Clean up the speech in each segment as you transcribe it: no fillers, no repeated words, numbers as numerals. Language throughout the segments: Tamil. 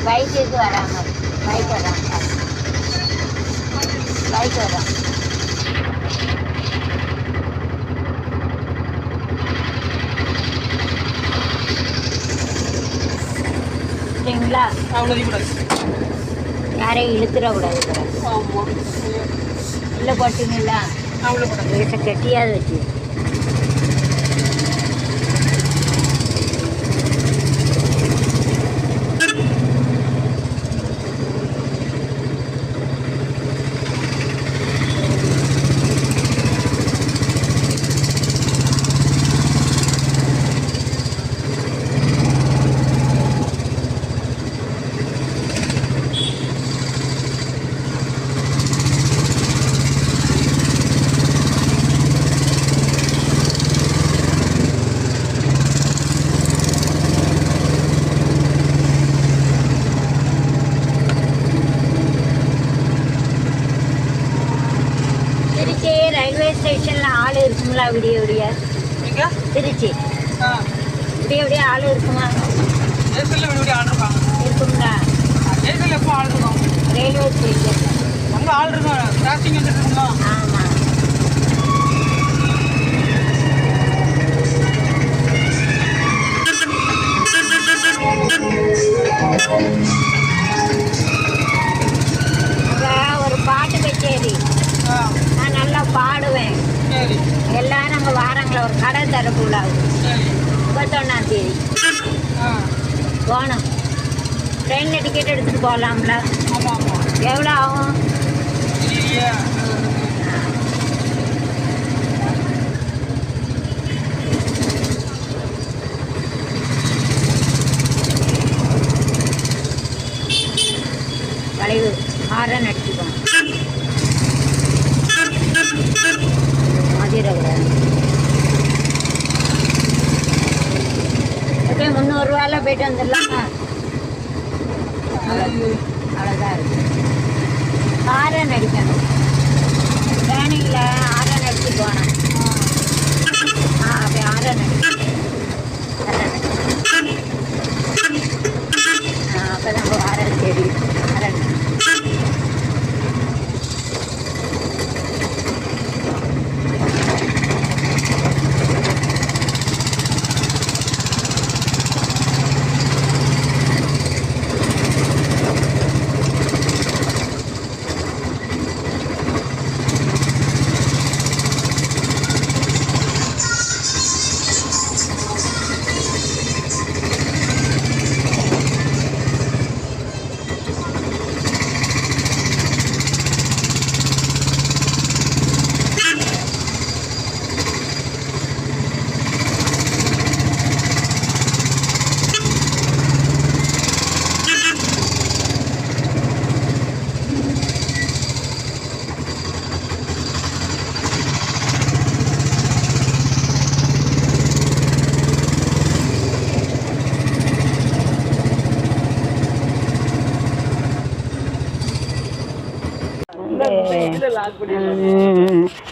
பைக்கு வராங்க, பைக் வராங்க, பைக் வராங்க. சரிங்களா? யாரையும் இழுத்துடக்கூடாது. இல்லை போட்டீங்களா? வீட்டை கெட்டியாவது வச்சு ரயில்வே ஸ்டேஷனில் ஆள் இருக்குங்களா? விடிய விடிய திருச்சி இப்படி எப்படியே ஆள் இருக்குமா? ஏசியில் இப்படி ஆள் இருப்பாங்க. இருக்குங்களா? ஏசியில் எப்போ ஆள் இருக்கும்? ரயில்வே ஸ்டேஷன் அங்கே ஆள் இருக்கும். கிராசிங் வந்துட்டு இருக்குமா? ஆமாம். ஒரு பாட்டு கச்சேரி நான் நல்லா பாடுவேன். எல்லாரும் அங்கே வாராங்களே, ஒரு கடை தரக்குள்ள 31 போகணும். ட்ரெயினில் டிக்கெட் எடுத்துகிட்டு போகலாம்ல? எவ்வளோ ஆகும்? வளைவு ஹாரன் அடிச்சுக்கோங்க. மதுரை ஓகே, 300 ரூபாயில் போயிட்டு வந்துடலாமா? அவ்வளோதான் இருக்கு. ஹாரன் அடிக்கணும். ட்ரெயினில் ஹாரன் அடிச்சு போனோம். அப்படியே ஹாரன் அடிக்கணும். அப்போ நம்ம ஹாரன் தெரியும். ஹாரன்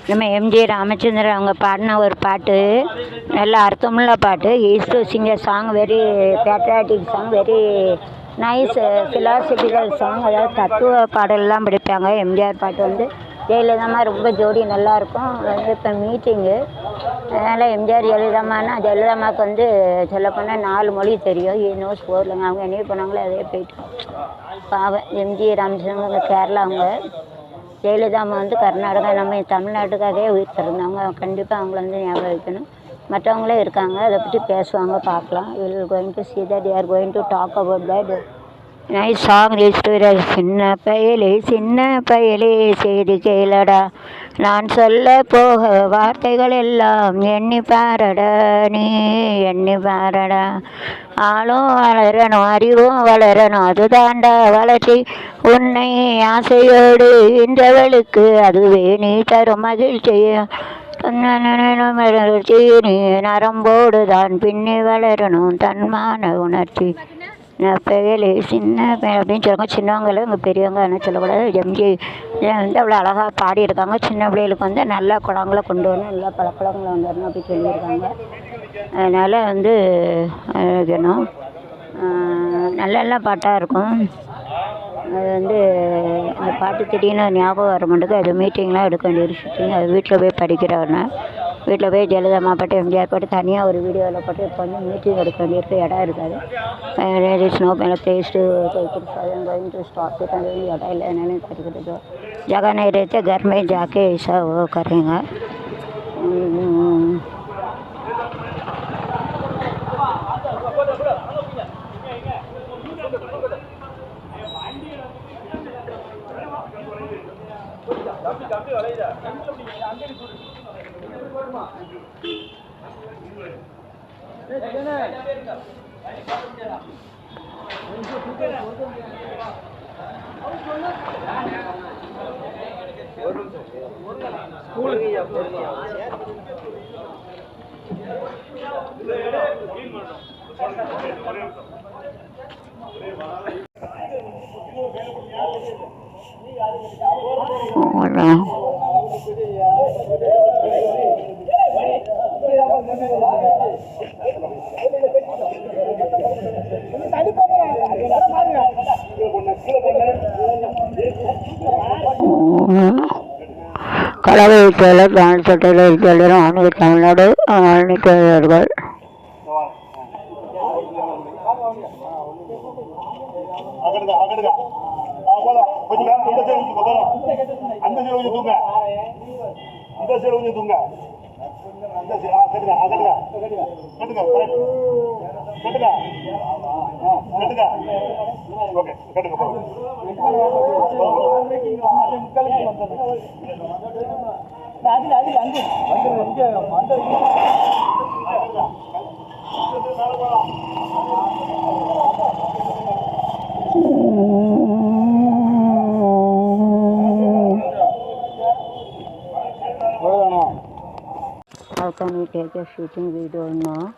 நம்ம எம்ஜி ராமச்சந்திரன் அவங்க பாடின ஒரு பாட்டு, நல்ல அர்த்தமுள்ள பாட்டு. East singer song, very patriotic song, very nice philosophical song. அதாவது தத்துவ பாடலெலாம் படிப்பாங்க. எம்ஜிஆர் பாட்டு வந்து ஜெயலலிதாம்மா ரொம்ப ஜோடி நல்லாயிருக்கும். வந்து இப்போ மீட்டிங்கு, அதனால் எம்ஜிஆர் ஜெயலலிதாம்மானா, ஜெயலலிதாம்மாவுக்கு வந்து சொல்லப்போனால் 4 மொழி தெரியும். நோஸ் போடலங்க. அவங்க என்ன பண்ணாங்களோ அதே போயிட்டு பாவம். எம்ஜி ராமச்சந்திரன் கேரளா, அவங்க ஜெயலலிதாம்மா வந்து கர்நாடகா. நம்ம தமிழ்நாட்டுக்காகவே உயிர் தருந்தாங்க. கண்டிப்பாக அவங்கள வந்து ஞாபகம் வைக்கணும். மற்றவங்களே இருக்காங்க, அதை பற்றி பேசுவாங்க, பார்க்கலாம். Will going to see that, they are going to talk about that nice song. சின்ன பயலே சின்ன பயலே செய்தி கேளடா, நான் சொல்ல போக வார்த்தைகள் எல்லாம் எண்ணி பாரடா, நீ எண்ணி பாரடா. ஆளும் வளரணும், அறிவும் வளரணும், அதுதாண்டா வளர்ச்சி. உன்னை ஆசையோடு இன்றவளுக்கு அதுவே நீ தரும் மகிழ்ச்சியும். நீ நரம்போடு தான் பின்னி வளரணும் தன்மான உணர்ச்சி. பயலே சின்ன அப்படின்னு சொல்லுவாங்க சின்னவங்களும். இங்கே பெரியவங்க என்ன சொல்லக்கூடாது. எம்ஜி வந்து அவ்வளோ அழகாக பாடியிருக்காங்க. சின்ன பிள்ளைகளுக்கு வந்து நல்ல குழந்தைங்களை கொண்டு வரணும், நல்ல பழக்கங்களை கொண்டு வரணும் அப்படி சொல்லியிருக்காங்க. அதனால் வந்து இருக்கணும், நல்ல பாட்டாக இருக்கும். அது வந்து அந்த பாட்டு திடீர்னு ஞாபகம் வர மாட்டேங்குது. அது மீட்டிங்லாம் எடுக்க வேண்டிய விஷயம். அது வீட்டில் போய் படிக்கிறவன, வீட்டில் போய் ஜெயலலிதாம்மா பாட்டு, எம்ஜிஆர் பாட்டு தனியாக ஒரு வீடியோவில் போட்டு இப்போ வந்து மீட்டிங் எடுக்க வேண்டியிருக்க இடம் இருக்காது. ஸ்னோ மேலே paste going to stop it. அந்த இடம் இல்லை என்னென்னு கிடைக்கிறது. जगह नहीं रहते घर में जाके ऐसा वो करेंगे. கழக எழுத்தாளர் பேண்ட் சட்டையில் எழுத்தாளர் ஆன்மீக Tamil Nadu ஆன்மீகர்கள். How can we take a shooting video now?